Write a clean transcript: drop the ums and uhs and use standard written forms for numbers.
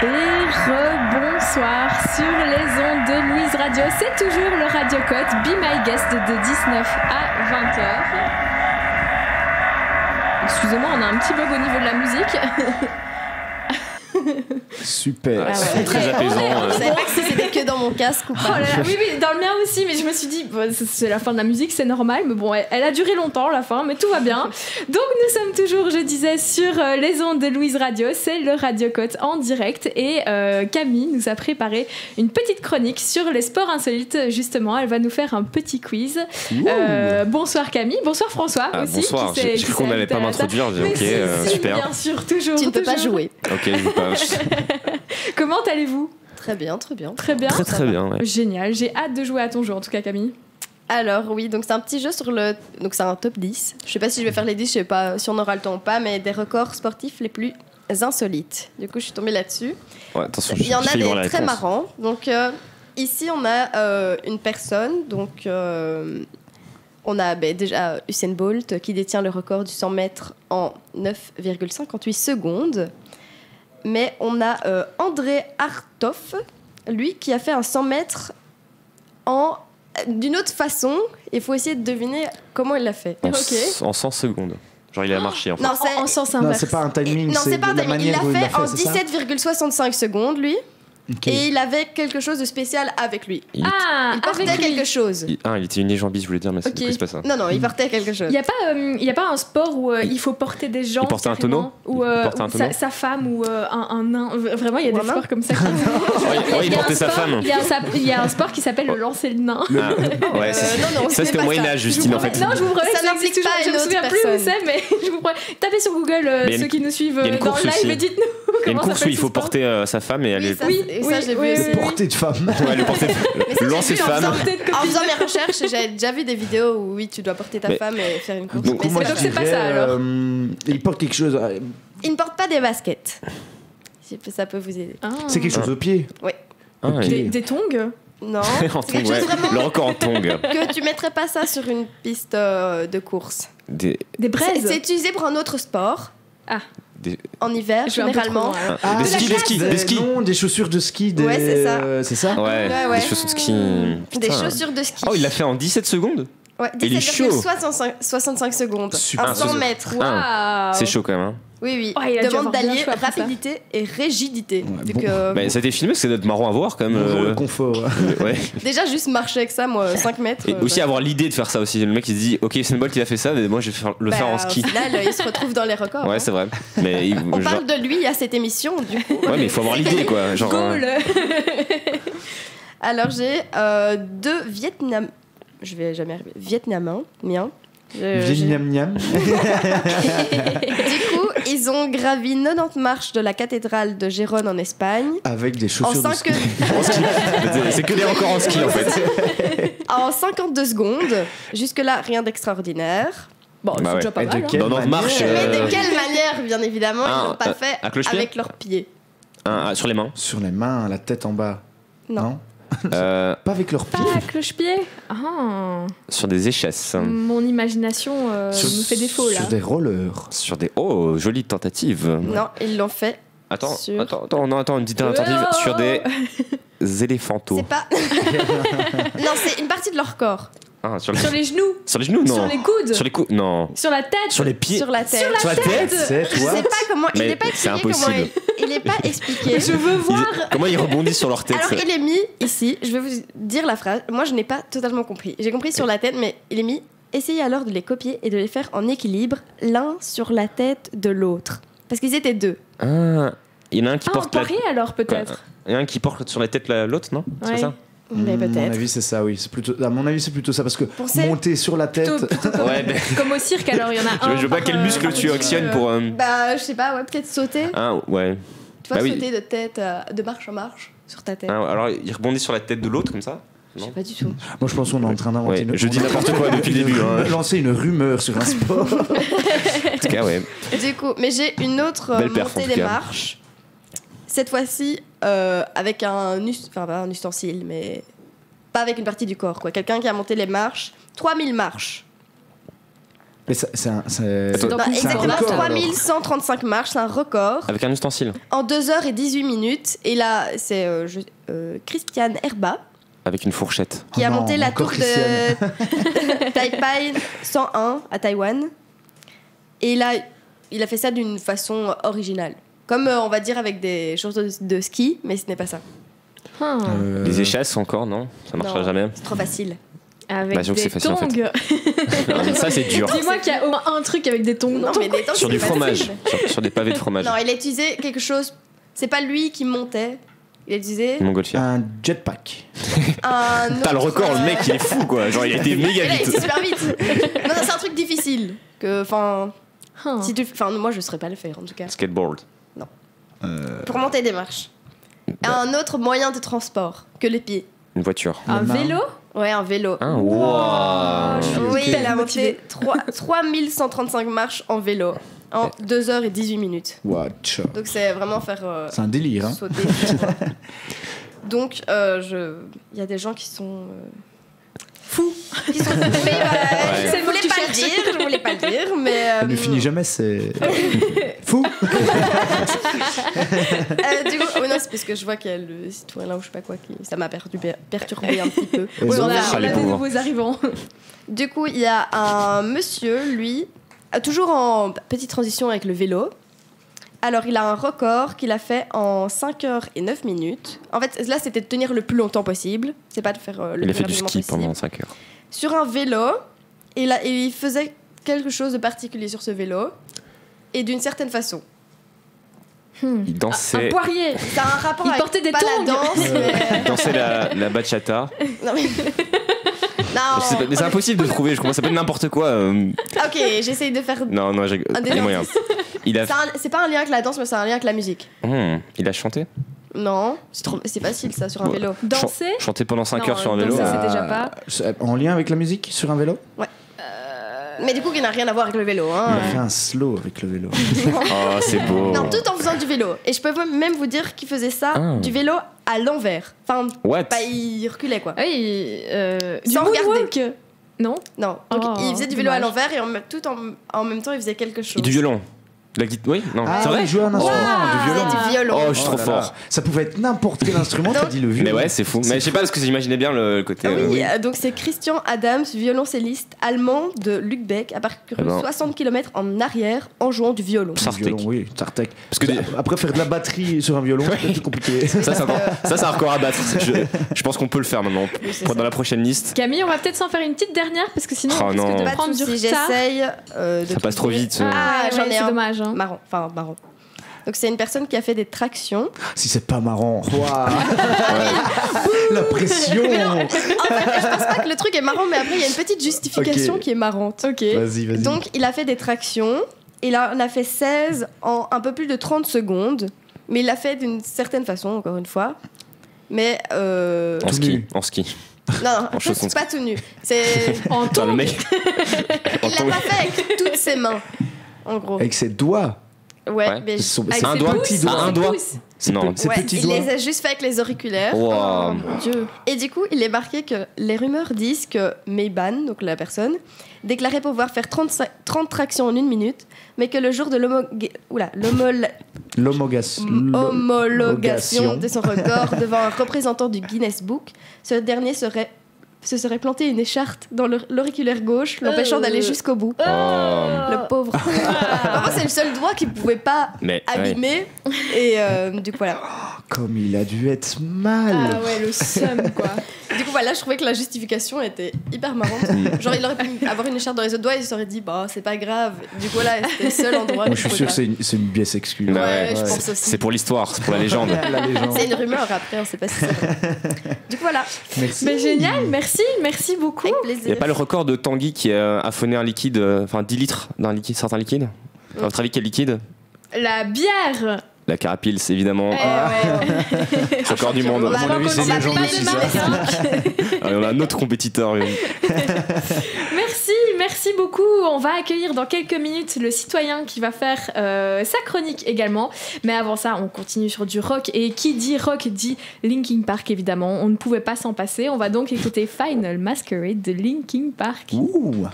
Et rebonsoir sur les ondes de Louise Radio. C'est toujours le Radio Cote Be My Guest de 19 à 20h. Excusez-moi, on a un petit bug au niveau de la musique. Super. Ah ouais. Très apaisant. Je savais pas que c'était que dans mon casque ou pas. Oh là là, oui, dans le mien aussi, mais je me suis dit, bon, c'est la fin de la musique, c'est normal, mais bon, elle a duré longtemps la fin, mais tout va bien. Donc nous sommes toujours, je disais, sur les ondes de Louise Radio, c'est le Radio Cote en direct, et Camille nous a préparé une petite chronique sur les sports insolites, justement, elle va nous faire un petit quiz. Bonsoir Camille, bonsoir François aussi. Bonsoir, j'ai cru qu'on n'allait pas m'introduire, j'ai dit ok, super. Bien sûr, toujours. Tu ne peux pas jouer. Ok, je joue pas. Comment allez-vous ? Très bien, très bien. Très bien. Très bien, ouais. Génial, j'ai hâte de jouer à ton jeu en tout cas Camille. Alors oui, donc c'est un petit jeu sur le... Donc c'est un top 10. Je sais pas si je vais faire les 10, je sais pas si on aura le temps ou pas, mais des records sportifs les plus insolites. Du coup, je suis tombée là-dessus. Ouais, attention, Il y en a vais voir des la très réponse. marrants. Donc ici, on a une personne, donc on a déjà Usain Bolt qui détient le record du 100 mètres en 9,58 secondes. Mais on a André Artov, lui, qui a fait un 100 mètres d'une autre façon. Il faut essayer de deviner comment il l'a fait. En 100 secondes. Genre, il a marché en fait. Non, En sens Non, inverse. c'est pas un timing. Non, c'est pas un la timing. Il manière l'a où fait en c'est ça 17,65 secondes, lui. Ok. Et il avait quelque chose de spécial avec lui. Il Il portait avec lui. quelque chose. il était unijambiste, je voulais dire, mais Ok. c'est pas ça. Non, non, il portait quelque chose. Il n'y a pas un sport où il faut porter des gens. Il portait un carrément, tonneau ou, Il portait un ou tonneau sa femme ou un nain. Vraiment, il y a Ou des un nain sports comme ça. Ouais, il y a portait un sa sport- femme. Il y a un sport qui s'appelle le lancer le nain. Ah, ouais, non, ça ce c'était n'est au pas Moyen-Âge, ça. Justine, en fait. Non, je vous promets, Ça que n'implique existe pas toujours. Je une me autre souviens plus où personne. c'est, mais je vous promets. Tapez sur Google Mais ceux qui nous suivent il y a une dans le course live aussi. et dites-nous Il y a une comment course où s'appelle il ce faut sport. porter sa femme et aller. Oui, ça, je l'ai vu aussi. Portée de femme. Ouais, le porter. Le lancer de En femme. faisant mes recherches, j'avais déjà vu des vidéos où oui, tu dois porter ta Mais- femme et faire une course. Donc, Mais moi, c'est donc je c'est pas dirais, ça, alors. Il porte quelque chose. Il ne porte pas des baskets. Si ça peut vous aider. Ah. C'est quelque chose au pied. Ah, Ok. il- Des tongs. Non, En c'est tongue, quelque chose ouais. vraiment Le record en tongue. que tu mettrais pas ça sur une piste de course. Des. Des braises. C'est utilisé pour un autre sport. Des- En hiver, Je vais un peu trop généralement. loin, alors. Des skis. Des skis. Non, des chaussures de ski. Ouais, c'est ça. C'est ça. Ouais, Ouais. des chaussures de ski. Des Putain. chaussures de ski. Oh, il l'a fait en 17 secondes. Ouais, il est chaud. 17,65 secondes. Super. Un 100 mètres. Waouh. C'est chaud quand même. Hein. Oui, oui. Oh, il a dû Demande avoir bien d'allier chaud après ça. rapidité et rigidité. Ouais, Vu bon. que, Bah, ça a été filmé parce que ça doit être marrant à voir quand même. Bonjour le confort. Ouais. déjà, juste marcher avec ça, moi, 5 mètres. Et aussi avoir l'idée de faire ça aussi. Le mec il se dit ok Usain Bolt il a fait ça mais moi je vais le faire en ski. Au final, il se retrouve dans les records. Ouais hein. c'est vrai. Mais On genre- parle de lui à cette émission, du coup. Ouais mais il faut avoir l'idée quoi. Genre. Cool. Alors, j'ai 2 Vietnam... Je vais jamais arriver. Vietnamiens. Vietnam niam. Du coup, ils ont gravi 90 marches de la cathédrale de Gérone en Espagne. Avec des En, chaussures de 5... ski. C'est que des records en ski en fait. en 52 secondes. Jusque-là, rien d'extraordinaire. Bon, c'est Bah ouais. déjà pas Et de mal. hein. quelle Dans notre manière marche, Mais de quelle manière, bien évidemment, ils l'ont pas fait à cloche-pied avec leurs pieds. Sur les mains. Sur les mains, la tête en bas. Non. Euh, Pas avec leurs pieds. Pas à cloche-pied. Ah. sur des échasses. Mon imagination me fait défaut là. Sur des rollers. Sur des jolie tentative. Non, ils l'ont fait. Attends Sur- une petite tentative Oh. sur des éléphantos. C'est pas. Non, c'est une partie de leur corps. Ah, Sur les genoux. sur les genoux non. Sur les coudes. Sur les coudes non. Sur la tête. Sur les pieds. Sur la tête. Sur la tête. C'est Je toi. sais pas comment. Il Mais n'est pas c'est expliqué comment impossible. il n'est pas expliqué. Je veux voir. Comment ils rebondissent sur leur tête. Alors, il est mis ici. Je vais vous dire la phrase. Moi, je n'ai pas totalement compris. J'ai compris sur la tête, mais il est mis. Essayez alors de les copier et de les faire en équilibre, l'un sur la tête de l'autre. Parce qu'ils étaient 2. Ah, il y en a un qui Ah, en porte la... poirier alors peut-être. Il y en a un qui porte sur la tête l'autre, non C'est Ouais. pas ça Mais À mon peut-être. avis, c'est ça, oui. C'est plutôt, à mon avis, c'est plutôt ça. Parce que Pensez- monter sur la tête. Plutôt comme, Ouais, mais comme au cirque alors, il y en a un. je veux pas par, quel muscle par tu dessus, actionnes pour... Bah, je sais pas, ouais, peut-être sauter. Ah, ouais. Tu vois, Bah oui. sauter de tête, de marche en marche sur ta tête. Ah, alors, il rebondit sur la tête de l'autre, comme ça Je sais pas du tout. Moi, je pense qu'on est en train d'inventer. Ouais, je dis n'importe quoi depuis le début. Hein. Lancer une rumeur sur un sport. En tout cas, ouais. Du coup, mais j'ai une autre Belle perf, en montée tout des cas. marches. Cette fois-ci, avec enfin pas un ustensile, mais pas avec une partie du corps, quoi. Quelqu'un qui a monté les marches, 3000 marches. Mais c'est un Attends, Bah, exactement, record, 3135 marches, c'est un record. Avec un ustensile. En 2h18 minutes. Et là, c'est Christiane Herba Avec une fourchette. qui a non, monté la encore tour de Taipei 101 à Taïwan. Et là, il a fait ça d'une façon originale. Comme on va dire avec des choses de ski, mais ce n'est pas ça. Les échasses encore, non? Ça marchera Non, jamais. c'est trop facile. Avec Bah, j'avoue que des c'est facile, en fait. tongs. Ça, c'est dur. Dis-moi qu'il y a au moins un truc avec des tongs. Non, mais des temps, Sur c'est du facile. fromage. Sur des pavés de fromage. Non, il a utilisé quelque chose. C'est pas lui qui montait. Il a utilisé Montgolfière. un jetpack. un. T'as le autre, record, le mec, il est fou, quoi. Genre, il a été méga Et là, il vite. était super vite. Non, non, c'est un truc difficile. Que, enfin, si tu, enfin, moi, je saurais pas le faire en tout cas. Skateboard. Pour monter des marches. Un autre moyen de transport que les pieds. Une voiture. Un main. vélo. Ouais, un vélo. Ah, wow. Oui, ok. elle a monté 3135 marches en vélo en 2h18 minutes. Watch. Donc c'est vraiment faire C'est un délire, hein. sauter. Donc il y a des gens qui sont fous. Qui sont mais, C'est le je mot voulais que tu pas le cherches. dire, je voulais pas le dire, mais Elle ne finit jamais, c'est fou. du coup, oh non, c'est parce que je vois qu'il y a le citoyen là ou je sais pas quoi qui ça m'a perturbé un petit peu. Et Oui, ça, on a, Ah, on les a des pauvres. nouveaux arrivants. Du coup, il y a un monsieur, lui, toujours en petite transition avec le vélo. Alors, il a un record qu'il a fait en 5h09 minutes. En fait, là, c'était de tenir le plus longtemps possible. C'est pas de faire le Il a plus fait du rapidement ski possible. pendant 5 heures. Sur un vélo, et là, il faisait quelque chose de particulier sur ce vélo. Et d'une certaine façon. Il Un dansait, poirier. Ça a un rapport Il avec portait des pas tongs. la danse, mais... il dansait la bachata. Non, mais... Non, Je sais pas, mais c'est impossible de trouver, je commence à peine n'importe quoi. Ok, j'essaye de faire... Non, j'ai Un des les moyens. Il a, C'est pas un lien avec la danse, mais c'est un lien avec la musique. il a chanté. Non, c'est facile ça sur un vélo. Danser. Chanté pendant 5 Non, heures sur un vélo. danser, Ah, c'est déjà pas. En lien avec la musique sur un vélo. Mais du coup, il n'a rien à voir avec le vélo. Il Hein. a fait un slow avec le vélo. Oh, c'est beau. Non, tout en faisant du vélo. Et je peux même vous dire qu'il faisait ça, Ah. du vélo à l'envers. Enfin, What? pas il reculait quoi. Ah oui, du Sans moonwalk. Non. Non, donc Oh, il faisait du vélo à dommage. l'envers et en même temps il faisait quelque chose. Et du violon. La guitare. Oui, non, Ah, c'est vrai. il jouait un instrument, Wow. du violon. Il faisait du violon. Oh, je suis trop là là. fort. Ça pouvait être n'importe quel instrument, t'as Donc- dit le violon. Mais ouais, c'est fou. Mais je sais pas parce que j'imaginais bien le côté. Ah oui, oui. donc c'est Christian Adams, violoncelliste allemand de Lübeck, a parcouru Eh ben. 60 km en arrière en jouant du violon. Du Sartek. violon, oui, Sartek. Parce que Après, faire de la batterie sur un violon, c'est peut-être compliqué. ça, c'est un record à battre. Je pense qu'on peut le faire maintenant. Oui, c'est Dans ça. la prochaine liste. Camille, on va peut-être s'en faire une petite dernière parce que sinon Oh on risque non. de Pas de prendre du soucis, retard. j'essaye de Ça passe trop trouver- vite. Ah, ouais, j'en ai c'est un. dommage. Hein. Marron. Donc c'est une personne qui a fait des tractions. Si c'est pas marrant. Waouh. La pression. En fait, je pense pas que le truc est marrant, mais après il y a une petite justification Ok. qui est marrante. Ok. Vas-y. Donc il a fait des tractions. Il en a fait 16 en un peu plus de 30 secondes. Mais il l'a fait d'une certaine façon, encore une fois. Mais En Tout ski. nu. En ski. non, En chaussons de c'est pas tout nu. C'est En Putain, le tongs. mec. il l'a pas fait avec toutes ses mains. En gros. Avec ses doigts. Ouais. mais C'est un ses doigt. pouces. Ah, un doigt. Non. Ses Ouais, petits il doigts. les a juste fait avec les auriculaires. Wow. Mon Dieu. Et du coup, il est marqué que les rumeurs disent que Mayban, donc la personne, déclarait pouvoir faire 30 tractions en 1 minute, mais que le jour de l'homologation de son record devant un représentant du Guinness Book, ce dernier se serait planté une écharpe dans l'auriculaire gauche, l'empêchant d'aller jusqu'au bout. Oh. Le pauvre. Vraiment, c'est le seul doigt qu'il pouvait pas Mais. ouais. abîmer. Et du coup, voilà. Comme il a dû être mal. Ah ouais, le seum quoi. Du coup, voilà, je trouvais que la justification était hyper marrante. Genre, il aurait pu avoir une écharpe dans les autres doigts et il s'aurait dit, bah, c'est pas grave. Du coup, là, c'était le seul endroit. Moi, où je suis pouvais sûr pas. que c'est une biaise excuse. Bah Ouais, ouais. je pense aussi. C'est pour l'histoire, c'est pour la légende. La légende. C'est une rumeur après, on sait pas si c'est vrai. Du coup, voilà, Merci. Mais génial, merci beaucoup. avec Il n'y plaisir. a pas le record de Tanguy qui a affonné un liquide, enfin 10 litres d'un liquide, certain liquide. À votre avis, quel liquide? La bière. La Carapils, évidemment. Ouais. Record du monde. On va À mon avis, pas c'est qu'on une s'appelle légende pas aussi, de ça. marque, hein. Ah, on a un autre compétiteur. Merci beaucoup. On va accueillir dans quelques minutes le citoyen qui va faire sa chronique également. Mais avant ça, on continue sur du rock. Et qui dit rock dit Linkin Park, évidemment. On ne pouvait pas s'en passer. On va donc écouter Final Masquerade de Linkin Park. Ouh.